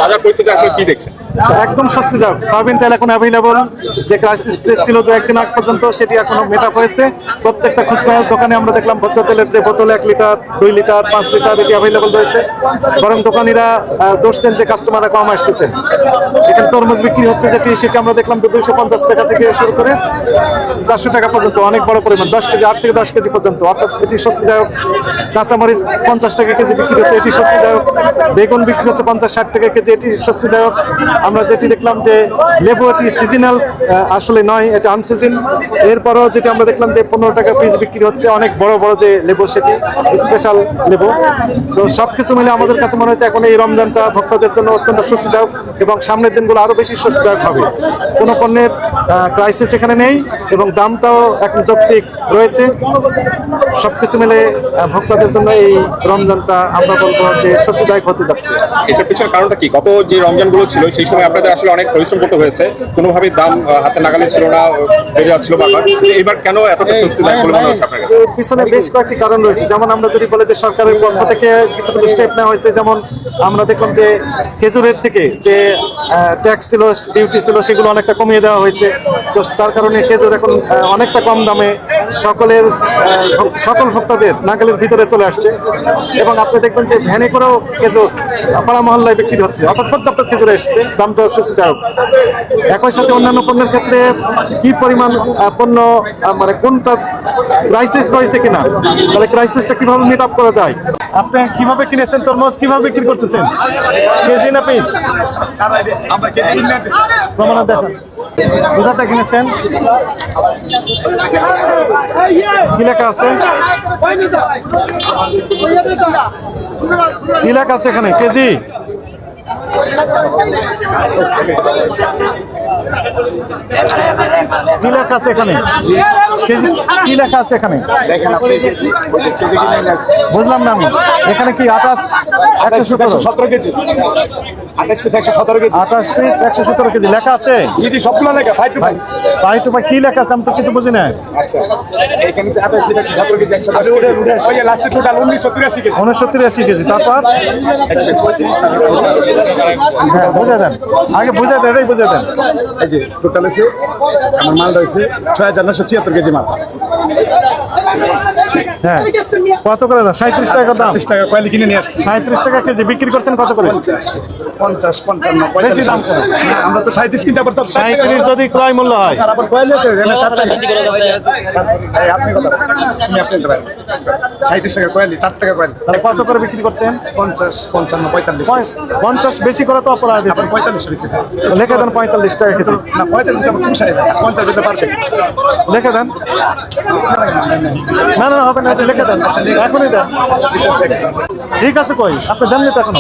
বাজার পরিস্থিতি আসলে কি দেখছেন? একদম স্বস্তিদায়ক। সয়াবিন তেল এখন অ্যাভেলেবল, যে ক্রাইসিস স্টেজ ছিল 2-1 দিন আগ পর্যন্ত সেটি এখনো মেট আপ হয়েছে। প্রত্যেকটা খুচরা দোকানে আমরা দেখলাম ভোজ্য তেলের যে বোতল 1 লিটার, 2 লিটার, 5 লিটার এটি অ্যাভেলেবল রয়েছে। বরং দোকানিরা দোষছেন যে কাস্টমাররা কম আসতেছেন। এখানে তরমুজ বিক্রি হচ্ছে সেটি আমরা দেখলাম 250 টাকা থেকে শুরু করে 400 টাকা পর্যন্ত, অনেক বড় পরিমাণ, 10 কেজি 8 থেকে 10 কেজি পর্যন্ত, অর্থাৎ এটি স্বস্তিদায়ক। কাঁচামরিচ 50 টাকা কেজি বিক্রি হচ্ছে, এটি স্বস্তিদায়ক। বেগুন বিক্রি হচ্ছে 50-60 টাকা কেজি, এটি স্বস্তিদায়ক। আমরা যেটি দেখলাম যে লেবু, এটি সিজনাল আসলে নয়, এটা আনসিজন। এরপরও যেটি আমরা দেখলাম যে 15 টাকা পিস বিক্রি হচ্ছে, অনেক বড় বড় যে লেবু সেটি স্পেশাল লেবু। তো সবকিছু মিলে আমাদের কাছে মনে হচ্ছে এখন এই রমজানটা ভক্তদের জন্য অত্যন্ত স্বস্তিদায়ক এবং সামনের দিনগুলো আরো বেশি স্বস্তিদায়ক হবে। কোনো পণ্যের ক্রাইসিস এখানে নেই এবং দামটাও এখন যৌক্তিক রয়েছে। সবকিছু মিলে ভক্তদের জন্য এই রমজানটা আমরা বলবো যে স্বস্তিদায়ক হতে যাচ্ছে। এটার পিছনে কারণটা কি? গত যে রমজানগুলো ছিল সেই সময় আপনাদের আসলে অনেক পরিশ্রম করতে হয়েছে, কোনোভাবেই দাম হাতে নাগালে ছিল না, বেড়ে যাচ্ছিল বারবার। এবার কেন এতটা স্বস্তিদায়ক বলে মনে হচ্ছে আপনার কাছে? এর পিছনে বেশ কয়েকটি কারণ রয়েছে। যেমন আমরা যদি বলি যে সরকারের পক্ষ থেকে কিছু কিছু স্টেপ নেওয়া হয়েছে, যেমন আমরা দেখলাম যে খেজুরের থেকে যে ট্যাক্স ছিল, ডিউটি ছিল, সেগুলো অনেকটা কমিয়ে দেওয়া হয়েছে। তো তার কারণে খেজুর এখন অনেকটা কম দামে সকল ভোক্তাদের নাগালের ভিতরে চলে আসছে। এবং আপনি দেখবেন যে ভ্যানে করেও খেজুর পাড়া মহল্লায় বিক্রি হচ্ছে, অর্থাৎ পর্যাপ্ত খেজুর এসছে, দামটা স্বস্তিদায়ক। একই সাথে অন্যান্য পণ্যের ক্ষেত্রে কি পরিমাণ পণ্য মানে কোনটা ক্রাইসিস রয়েছে কিনা, তাহলে ক্রাইসিসটা কিভাবে মিট আপ করা যায়। আপনি কিভাবে কিনেছেন তরমুজ, কিভাবে বিক্রি করতেছেন, কেজি না পিস? প্রমাণ দেখান, কোথাতে কিনেছেন, কি লেখা আছে, কি লেখা আছে এখানে, কেজি? কি লেখা আছে এখানে, কেজি কি লেখা আছে এখানে? বুঝলাম না আমি, এখানে কি 28 কেজি, 28 পিস 117 কেজি লেখা আছে? সবগুলো লেখা 5 to 5 কি লেখা আছে আমি তো কিছু বুঝি না। আচ্ছা, এখানে 17 কেজি 110 কেজি, ওই যে লাস্টে টোটাল 1983 কেজি, 1983 কেজি। তারপর হ্যাঁ বুঝে দেন, আগে বুঝে দেন, এটাই বুঝে দেন। এই যে টোটাল আছে আমার মাল রয়েছে 6976 কেজি মাল। হ্যাঁ কত করে দাম? 37 টাকা দাম। 37 টাকা কয়েলি কিনে নিয়ে আসছি। 37 টাকা কেজি বিক্রি করছেন কত করে? 50 55 বেশি দাম করে। না, আমরা তো 37 কিনতে পারতাম। 37 যদি ক্রয় মূল্য হয়, স্যার আবার কয়েলি আছে এখানে 4 টাকা। এই আপনি কথা আপনি নিতে পারেন। 37 টাকা কয়েলি, 4 টাকা কয়েলি। তাহলে কত করে বিক্রি করছেন? 50 55 45 50 বেশি করে তো অপরাধ। আবার 45 বেশি। লিখে দেন 45 টাকা কেজি। না 45 আবার পুষাই 50 দিতে পারবেন। লিখে দেন। না না হবে না, এটা লিখে দেন, এখনই দেন। ঠিক আছে, কই আপনি দেননি তো এখনো?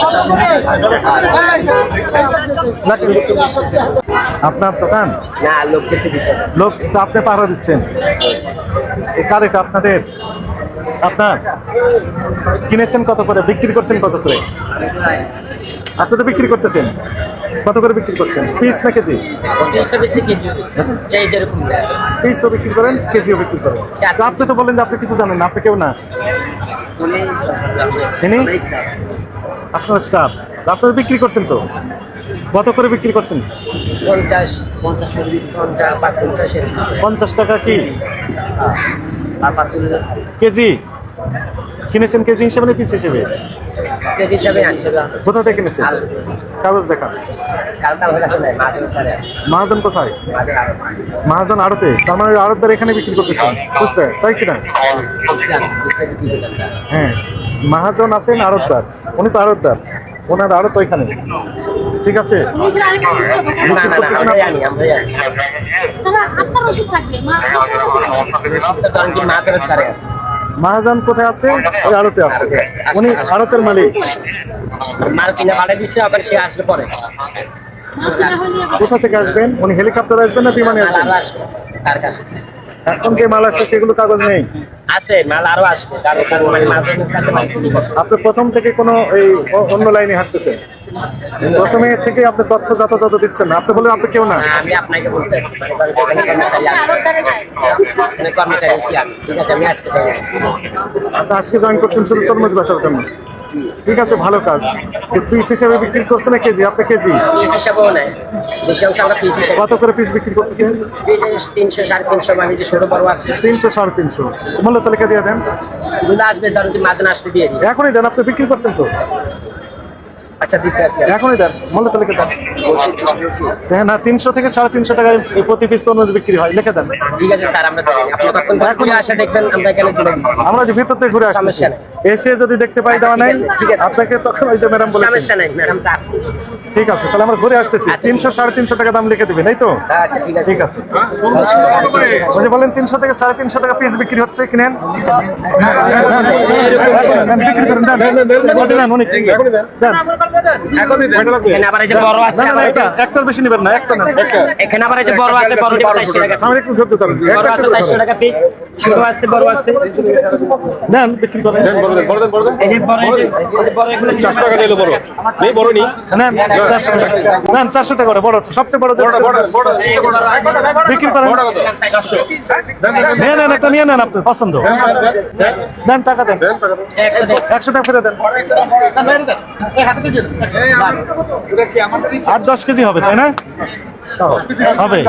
আপনার দোকান না, লোক কিছু দিতে লোক তো আপনি পাহারা দিচ্ছেন, এই কার এটা আপনাদের? আপনার কিনেছেন কত করে, বিক্রি করছেন কত করে? আপনি তো বিক্রি করতেছেন, কত করে বিক্রি করছেন? পিস না কেজি? পিসও বিক্রি করেন, কেজিও বিক্রি করেন। তো আপনি তো বলেন যে আপনি কিছু জানেন না, আপনি কেউ না, আপনার স্টাফ। আপনারা বিক্রি করছেন তো, কত করে বিক্রি করছেন? 50 টাকা কি কেজি কিনেছেন? কেজি হিসেবে না পিস হিসেবে? কোথা থেকে কিনেছেন? কাগজ দেখান। মহাজন কোথায়? মহাজন আড়তে, তার মানে আড়তদার এখানে বিক্রি করতেছেন, বুঝছে তাই কিনা? হ্যাঁ, মহাজন আছেন আড়তদার, উনি তো আড়তদার, ওনার আড়ত ওইখানে। ঠিক আছে, মহাজন কোথায় আছে? ওই আড়তে আছে, উনি আড়তের মালিক। মাল কিনে পাঠিয়ে দিচ্ছে, আবার সে আসবে পরে। কোথা থেকে আসবেন উনি? হেলিকপ্টার আসবেন না বিমানে আসবেন? কার কাছে এখন যে মাল আসছে সেগুলো কাগজ নেই, আছে মাল আরো আসবে। আপনি প্রথম থেকে কোনো এই অন্য লাইনে হাঁটতেছেন? প্রথমে থেকে আপনি তথ্য যথাযথ দিচ্ছেন না, আপনি বলেন আপনি কেউ না। আমি আপনাকে বলতেছি, কর্মচারী ঠিক আছে। আমি আজকে আপনি আজকে জয়েন করছেন শুধু তরমুজ বেচার জন্য? ঠিক আছে, ভালো কাজ। পিস হিসেবে বিক্রি করছে না কেজি? আপনি কেজি পিস হিসাবেও নেয়, বেশি অংশ আমরা পিস হিসাবে কত করে পিস বিক্রি করতেছেন? 300 350 মানে যে ছোট বড় আছে 300 350। মূল্য তালিকা দিয়ে দেন। দুটো আসবে, ধরুন কি মাঝে আসতে দিয়ে দিই। এখনই দেন, আপনি বিক্রি করছেন তো, আচ্ছা দিতে আছে এখনই দেন, মূল্য তালিকা দেন। দেখেন না, 300 থেকে 350 টাকায় প্রতি পিস তরমুজ বিক্রি হয়, লিখে দেন। ঠিক আছে স্যার, আমরা দেখি। আপনি কতক্ষণ পর ঘুরে আসে দেখবেন, আমরা এখানে চলে গেছি। আমরা যে ভিতর থেকে ঘুরে আসছি, সমস্যা নেই। এসে যদি দেখতে পাই দেওয়া নাই, ঠিক আছে। আপনাকে তখন ওই যে ম্যাডাম বলেছেন। সমস্যা নাই ম্যাডাম, তো আছে। ঠিক আছে, তাহলে আমরা ঘুরে আসতেছি। আচ্ছা, 300 350 টাকা দাম লিখে দিবেন, এই তো? আচ্ছা ঠিক আছে ঠিক আছে। ওই যে বলেন 300 থেকে 350 টাকা পিস বিক্রি হচ্ছে, কিনেন। দেন, বিক্রি করেন, দেন। ওই যে দেন, উনি দেন। এখানে আবার এই যে বড় আছে, না, না, আবার একটা, একটার বেশি নেবেন না, একটা নেন। এখানে আবার এই যে বড় আছে, বড় নিবে 400 টাকা। আমার একটু ধৈর্য ধরুন। বড় একটা আছে একটা 400 টাকা পিস, ছোট আছে বড় আছে। দেন, বিক্রি করেন। এই যে বড়, এই যে বড় এগুলো 400 টাকা দিলে বড় নেই, বড় নেই। নেন 400 টাকা, নেন 400 টাকা করে, বড় সবচেয়ে বড় বিক্রি করেন। নিয়ে নেন, একটা নিয়ে নেন, আপনার পছন্দ। দেন, টাকা দেন, 100 টাকা ফিরে দেন। 8-10 কেজি হবে, তাই না? হবে।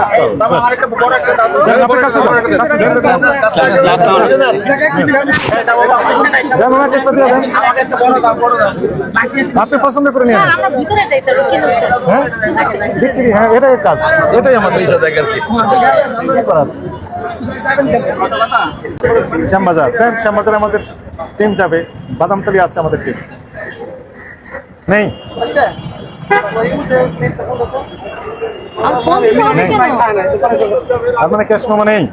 দেন, আপনার কাছে যান, কাছে যান। দেন, ওনাকে একটা দিয়ে দেন। আপনি পছন্দ করে নিয়ে নেন। আমরা ভিতরে যাইতে হবে কেন স্যার? হ্যাঁ, বিক্রি, হ্যাঁ, এটাই কাজ, এটাই আমাদের কি করার। শ্যামবাজার, দেন, শ্যামবাজারে আমাদের টিম যাবে। বাদামতলি আছে আমাদের টিম, নেই? আপনার ক্যাশ মেমো নেই?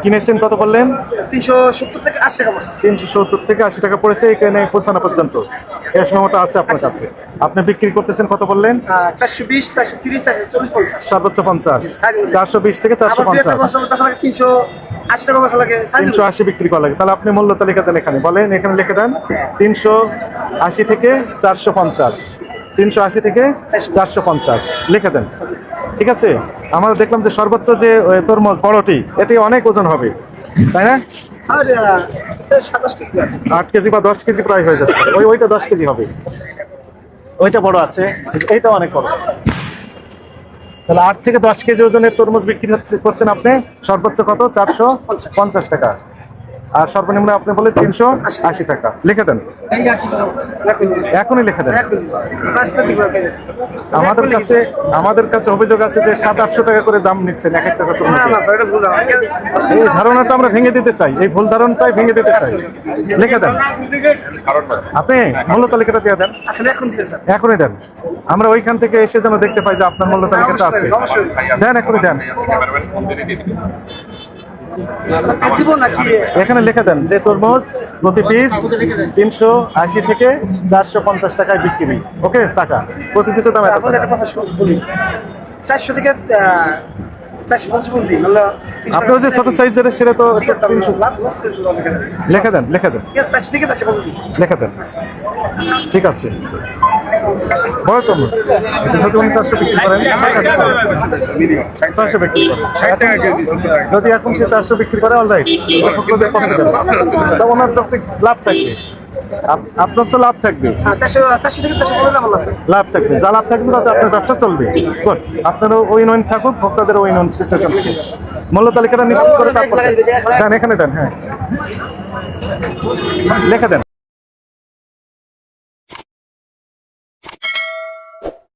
কিনেছেন কত বললেন? 370 থেকে 80 টাকা পড়ছে। 370 থেকে 80 টাকা পড়েছে, এখানে পৌঁছানো পর্যন্ত ক্যাশ মেমোটা আছে আপনার কাছে। আপনি বিক্রি করতেছেন কত বললেন? 420, 430, 440, 50। সর্বোচ্চ 50, 420 থেকে 450, 380 টাকা বসা লাগে। 380 বিক্রি করা লাগে। তাহলে আপনি মূল্য তালিকাতে লেখানি বলেন, এখানে লিখে দেন 380 থেকে 450, 380 থেকে 450 লিখে দেন। ঠিক আছে, আমরা দেখলাম যে সর্বোচ্চ যে তরমুজ বড়টি, এটি অনেক ওজন হবে, তাই না? আর 27 টাকা আছে। 8 কেজি বা 10 কেজি প্রায় হয়ে যাচ্ছে। ওইটা 10 কেজি হবে, ওইটা বড় আছে, এইটা অনেক বড়। তাহলে 8 থেকে 10 কেজি ওজনের তরমুজ বিক্রি করছেন আপনি। সর্বোচ্চ কত? 450 টাকা। আর সর্বনিম্ন আপনি বলে 380 টাকা। লিখে দেন, এখনই লিখে দেন। আমাদের কাছে অভিযোগ আছে যে 700-800 টাকা করে দাম নিচ্ছেন এক এক টাকা তরমুজ। এই ধারণাটা আমরা ভেঙে দিতে চাই, এই ভুল ধারণাটাই ভেঙে দিতে চাই। লিখে দেন, আপনি মূল্য তালিকাটা দিয়ে দেন, আসলে এখন দিতে স্যার। এখনই দেন। আমরা ওইখান থেকে এসে যেন দেখতে পাই যে আপনার মূল্য তালিকাটা আছে। দেন, এখনই দেন। দিব নাকি? এখানে লিখে দেন যে তরমুজ প্রতি পিস 380 থেকে 450 টাকায় বিক্রি। ওকে, টাকা প্রতি পিসের দাম এত আপনাদের টাকা। একটা কথা বলি, 400 থেকে 450 বলতে আপনার যে ছোট সাইজের সেটা তো 300। লাভ লস করে দিলাম এখানে। লিখে দেন, লিখে দেন, 400 থেকে 450 লিখে দেন। ঠিক আছে, বড় তরমুজ এটা যদি উনি 400 বিক্রি করেন, 400 বিক্রি করেন। যদি এখন সে 400 বিক্রি করে, অলরাইট, ওনার যখন লাভ থাকবে, আপনার তো লাভ থাকবে, 400 থেকে 450 আমার লাভ থাকে। লাভ থাকবে। যা লাভ থাকবে তাতে আপনার ব্যবসা চলবে। গুড, আপনারও উইন উইন থাকুক, ভোক্তাদের উইন উইন সিচুয়েশন থাকে। মূল্য তালিকাটা নিশ্চিত করে তারপর দেন, এখানে দেন। হ্যাঁ, লিখে দেন।